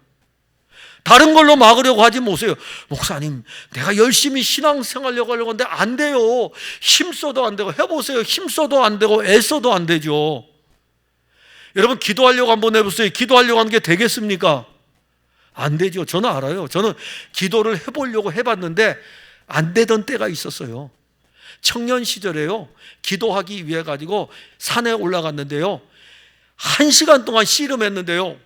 다른 걸로 막으려고 하지 마세요. 목사님, 내가 열심히 신앙생활하려고 하는데 안 돼요. 힘써도 안 되고, 해보세요. 힘써도 안 되고 애써도 안 되죠. 여러분 기도하려고 한번 해보세요. 기도하려고 하는 게 되겠습니까? 안 되죠. 저는 알아요. 저는 기도를 해보려고 해봤는데 안 되던 때가 있었어요. 청년 시절에요, 기도하기 위해 가지고 산에 올라갔는데요, 1시간 동안 씨름했는데요,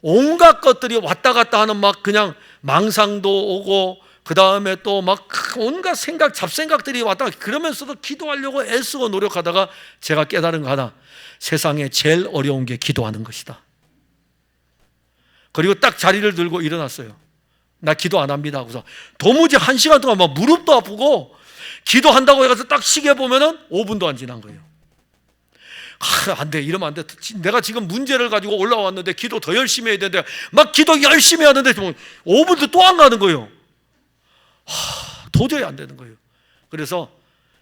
온갖 것들이 왔다 갔다 하는 막 그냥 망상도 오고 그 다음에 또 막 온갖 생각, 잡생각들이 왔다 갔다, 그러면서도 기도하려고 애쓰고 노력하다가 제가 깨달은 거 하나, 세상에 제일 어려운 게 기도하는 것이다. 그리고 딱 자리를 들고 일어났어요. 나 기도 안 합니다 하고서 도무지 1시간 동안 막 무릎도 아프고 기도한다고 해서 딱 시계 보면은 5분도 안 지난 거예요. 안 돼, 이러면 안 돼. 내가 지금 문제를 가지고 올라왔는데 기도 더 열심히 해야 되는데 막 기도 열심히 하는데 5분도 또 안 가는 거예요. 도저히 안 되는 거예요. 그래서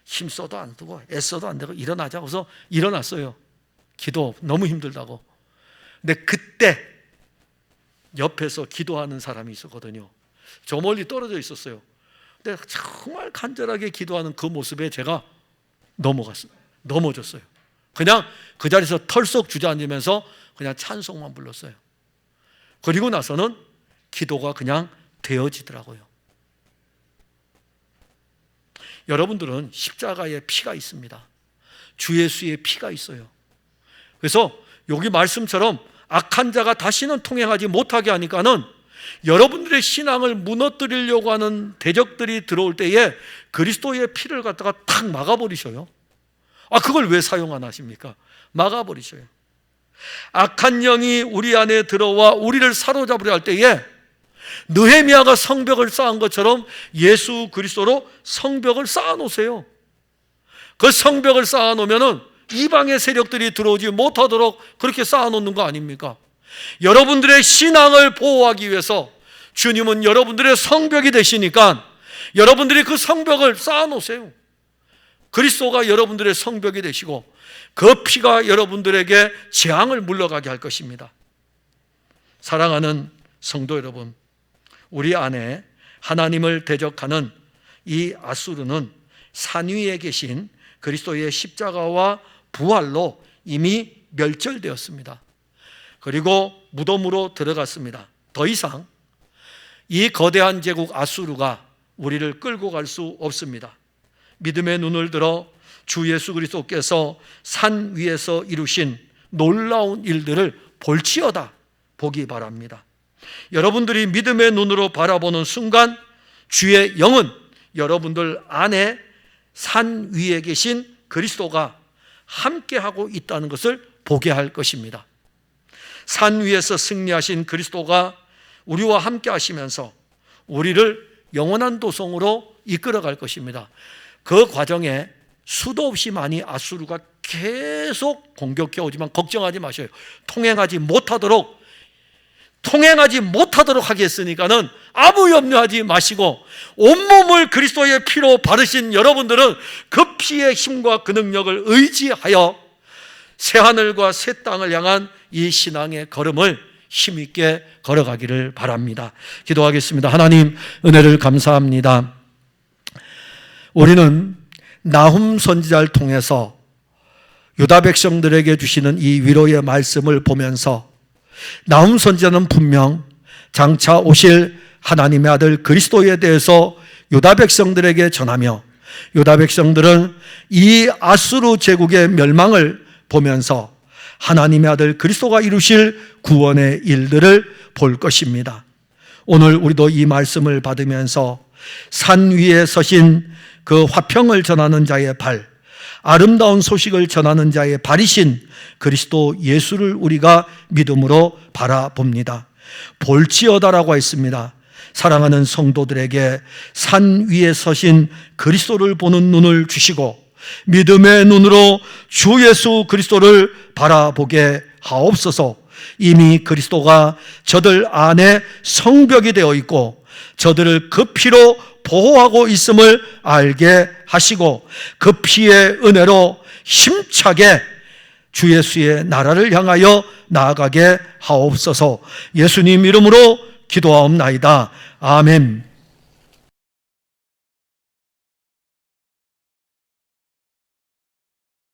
힘써도 안 되고 애써도 안 되고 일어나자 해서 일어났어요. 기도 너무 힘들다고. 근데 그때 옆에서 기도하는 사람이 있었거든요. 저 멀리 떨어져 있었어요. 근데 정말 간절하게 기도하는 그 모습에 제가 넘어졌어요. 그냥 그 자리에서 털썩 주저앉으면서 그냥 찬송만 불렀어요. 그리고 나서는 기도가 그냥 되어지더라고요. 여러분들은 십자가에 피가 있습니다. 주 예수의 피가 있어요. 그래서 여기 말씀처럼 악한 자가 다시는 통행하지 못하게 하니까는 여러분들의 신앙을 무너뜨리려고 하는 대적들이 들어올 때에 그리스도의 피를 갖다가 탁 막아버리셔요. 그걸 왜 사용 안 하십니까? 막아버리셔요. 악한 영이 우리 안에 들어와 우리를 사로잡으려 할 때에 느헤미야가 성벽을 쌓은 것처럼 예수 그리스도로 성벽을 쌓아놓으세요. 그 성벽을 쌓아놓으면은 이방의 세력들이 들어오지 못하도록 그렇게 쌓아놓는 거 아닙니까? 여러분들의 신앙을 보호하기 위해서 주님은 여러분들의 성벽이 되시니까 여러분들이 그 성벽을 쌓아놓으세요. 그리스도가 여러분들의 성벽이 되시고 그 피가 여러분들에게 재앙을 물러가게 할 것입니다. 사랑하는 성도 여러분, 우리 안에 하나님을 대적하는 이 아수르는 산 위에 계신 그리스도의 십자가와 부활로 이미 멸절되었습니다. 그리고 무덤으로 들어갔습니다. 더 이상 이 거대한 제국 아수르가 우리를 끌고 갈 수 없습니다. 믿음의 눈을 들어 주 예수 그리스도께서 산 위에서 이루신 놀라운 일들을 볼지어다 보기 바랍니다. 여러분들이 믿음의 눈으로 바라보는 순간 주의 영은 여러분들 안에 산 위에 계신 그리스도가 함께하고 있다는 것을 보게 할 것입니다. 산 위에서 승리하신 그리스도가 우리와 함께 하시면서 우리를 영원한 도성으로 이끌어갈 것입니다. 그 과정에 수도 없이 많이 아수르가 계속 공격해 오지만 걱정하지 마셔요. 통행하지 못하도록 하겠으니까는 아무 염려하지 마시고 온몸을 그리스도의 피로 바르신 여러분들은 그 피의 힘과 그 능력을 의지하여 새하늘과 새 땅을 향한 이 신앙의 걸음을 힘있게 걸어가기를 바랍니다. 기도하겠습니다. 하나님, 은혜를 감사합니다. 우리는 나훔 선지자를 통해서 유다 백성들에게 주시는 이 위로의 말씀을 보면서 나훔 선지자는 분명 장차 오실 하나님의 아들 그리스도에 대해서 유다 백성들에게 전하며 유다 백성들은 이 아수르 제국의 멸망을 보면서 하나님의 아들 그리스도가 이루실 구원의 일들을 볼 것입니다. 오늘 우리도 이 말씀을 받으면서 산 위에 서신 그 화평을 전하는 자의 발, 아름다운 소식을 전하는 자의 발이신 그리스도 예수를 우리가 믿음으로 바라봅니다. 볼지어다라고 했습니다. 사랑하는 성도들에게 산 위에 서신 그리스도를 보는 눈을 주시고 믿음의 눈으로 주 예수 그리스도를 바라보게 하옵소서. 이미 그리스도가 저들 안에 성벽이 되어 있고 저들을 그 피로 보호하고 있음을 알게 하시고 그 피의 은혜로 힘차게 주 예수의 나라를 향하여 나아가게 하옵소서. 예수님 이름으로 기도하옵나이다. 아멘.